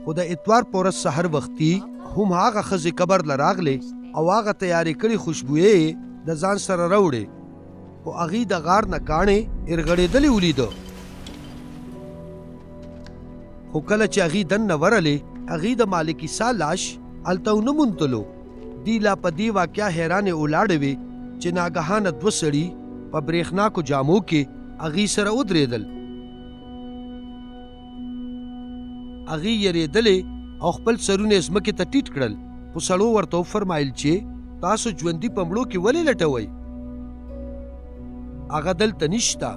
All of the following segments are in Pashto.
خو د اتوار په ورځ سحر وختي هم هغه ښځې قبر له راغلې او هغه تیارې کړې خوشبویې د ځان سره راوړې خو هغې د غار نه کاڼې ارغړېدلې ولیده. خو کله چې هغې دننه ورلې هغې د مالک عیسی لاش هلته ونه موندلو. دی لا په دې واقعه حیرانې ولاړې وې چې ناګهانه دوه سړي په برېښناکو جامو کې هغې سره ودرېدل. هغې یریدلې او خپل سرونه یې ځمکې ته ټیټ کړل. خو سړو ورته وفرمایل چې تاسو ژوندي په مړو کې ولې لټوئ؟ هغه دلته نشته،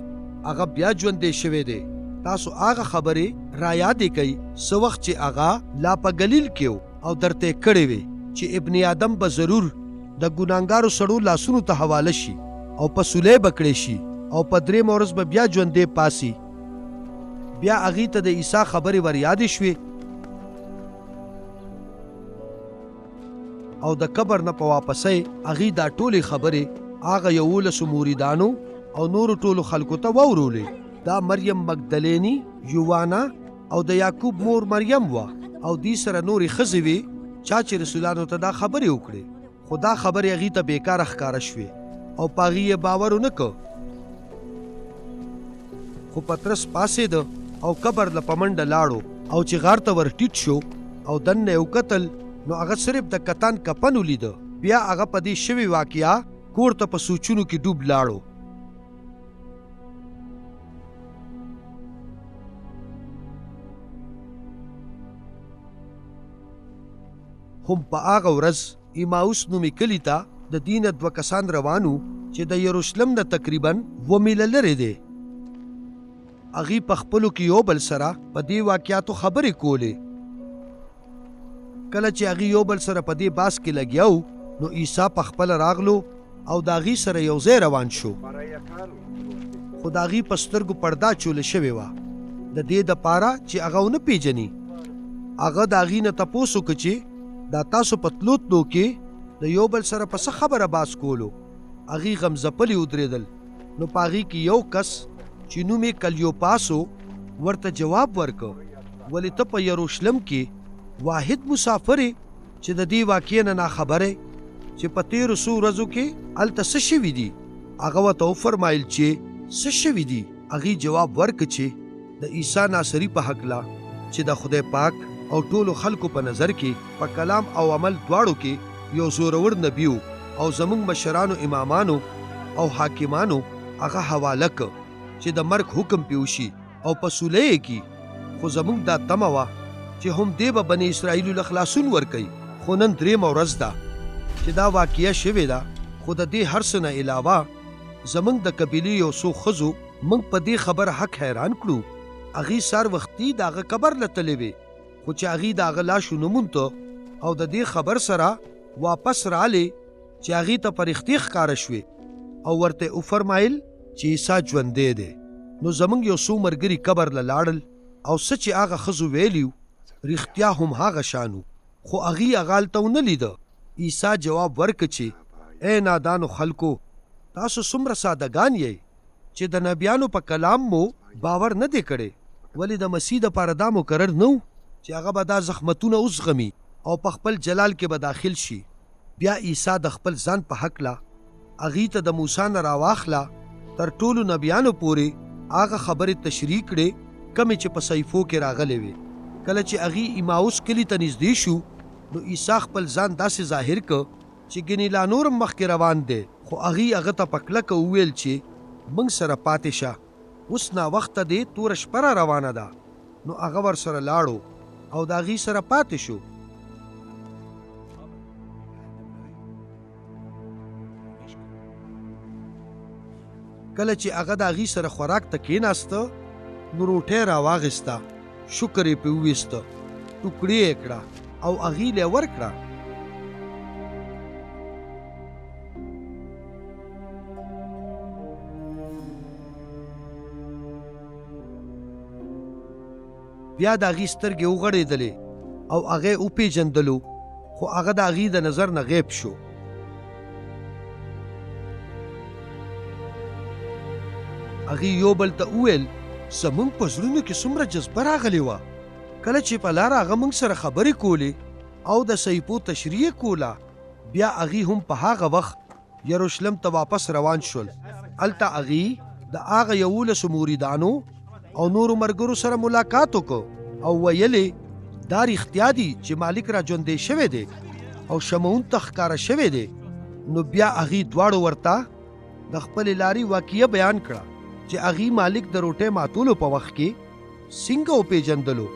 هغه بیا ژوندی شوی دی. تاسو هغه خبرې را یادې کوئ څه وخت چې هغه لا په ګلیل کې او درته یې کړې وې چې ابن آدم به ضرور د ګناهګارو سړو لاسونو ته حواله شي او په سولی به کړی شي او په درېیمه ورځ به بیا ژوندی پاسي. بیا هغې ته د عیسی خبرې ور یادې شوې او د قبر نه په واپسۍ هغې دا ټولې خبرې هغه 11 مریدانو او نورو ټولو خلکو ته واورولې. دا مریم مگدلینی، یوانا او د یعقوب مور مریم وه او دې سره نورې ښځې وې چا چې رسولانو ته دا خبرې وکړې. خو دا خبرې هغې ته بیکاره ښکاره شوې او په هغې یې باور ونه که. خو پطرس پاسېده او قبر له په منډه لاړو او چې غار ته ور ټیټ شو او دننه یې وکتل نو هغه صرف د کتان کفن ولیده. بیا هغه په دې شوې واقعه کور ته په سوچونو کې ډوب لاړو. هم په هغه ورځ ایماوس نومې کلي ته د دې نه 2 کسان روان وو چې د یروشلم نه تقریباً 2 میله لرې دی. هغې په خپلو کې یو بل سره په دې واقعاتو خبرې کولې. کله چې هغې یو بل سره په دې باس کې لګیا وو نو عیسی په خپله راغلو او د هغې سره یو ځای روان شو. خو د هغې په سترګو پرده چوله شوې وه د دې دپاره چې هغه ونه پیژني. هغه د هغې نه تپوس وکړه چې دا تاسو په تلو تلو کې د یو بل سره په څه خبره باس کولو؟ هغې غمزپلې ودرېدل. نو په هغې کې یو کس چې نوم یې کلیوپاسو ورته جواب ورکړ ولې ته په یروشلم کې واحد مسافر یې چې د دې واقعې نه ناخبره چې په 1300 ورځو کې هلته څه شوي دي؟ هغه ورته وفرمایل چې څه شوي دي؟ هغې جواب ورکړ چې د عیسی ناصري په هکله چې د خدای پاک او ټولو خلکو په نظر کې په کلام او عمل دواړو کې یو زورور نبی او زموږ مشرانو امامانو او حاکمانو هغه حواله که چې د مرګ حکم پې وشي او په سولی یې کي. خو زموږ دا تمه وه چې هم دې به بني اسرائیلو له خلاصون ورکوي. خو نن 3 ورځ ده چې دا واقعه شوې ده. خو د دې هر څه نه علاوه زموږ د قبیلې یو څو ښځو موږ په دې خبر حق حیران کړو. هغې سار وختي د هغه قبر له تللې وې خو چې هغې د هغه لاش ونه مونده او د دې خبر سره واپس رالې چې هغې ته په رښتې ښکاره شوې او ورته وفرمایل چې عیسی ژوندی دی. نو زموږ یو څو ملګري قبر له لاړل او څه چې هغه ښځو ویلي رښتیا هم هغه شان خو هغې هغه هلته ونه لیده. عیسی جواب ورکړ چې ای نادانو خلکو، تاسو څومره سادهګان یئ چې د نبیانو په کلام مو باور نه دی کړی. ولې د مسیح دپاره دا مقرر نه و چې هغه به دا زخمتونه وزغمي او په خپل جلال کې به داخل شي؟ بیا عیسی د خپل ځان په هکله هغې ته د موسی نه راواخله تر ټولو نبیانو پورې هغه خبرې تشریح کړې کمې چې په صحیفو کې راغلې وې. کله چې هغې ایماوس کلي ته نږدې شو نو عیسی خپل ځان داسې ظاهر کړ چې ګنې لا نورم مخکې روان دی. خو هغې هغه ته په کلکه وویل چې موږ سره پاتې شه، اوس ناوخته دی، توره شپه را روانه ده. نو هغه ورسره لاړو او د هغې سره پاتې شو. کله چې هغه د هغې سره خوراک ته کېناسته نو روټۍ راواغېسته، شکر یې پرې وویسته، ټوکړې یې کړه او هغې له یې ورکړه. بیا د هغې سترګې وغړېدلې او هغه یې وپېژندلو، خو هغه د هغې د نظر نه غیب شو. هغې یو بل ته وویل زموږ په زړونو کې څومره جذبه راغلې وه کله چې په لار هغه موږ سره خبرې کولې او د سیپو تشریح کوله بیا اغي هم په هغه وخت یروشلم ته واپس روان شول. الته اغي د هغه 11 مریدانو او نورو مرګرو سره ملاقات وکړ او ویلې دا رښتیا دي چې مالک را ژوندی شوی دی او شمعون ته ښکاره شوی دی. نو بیا اغي دواړو ورته د خپل لاري واقعه بیان کړه چې اغي مالک د روټۍ ماتولو په وخت کې څنګه وپېژندلو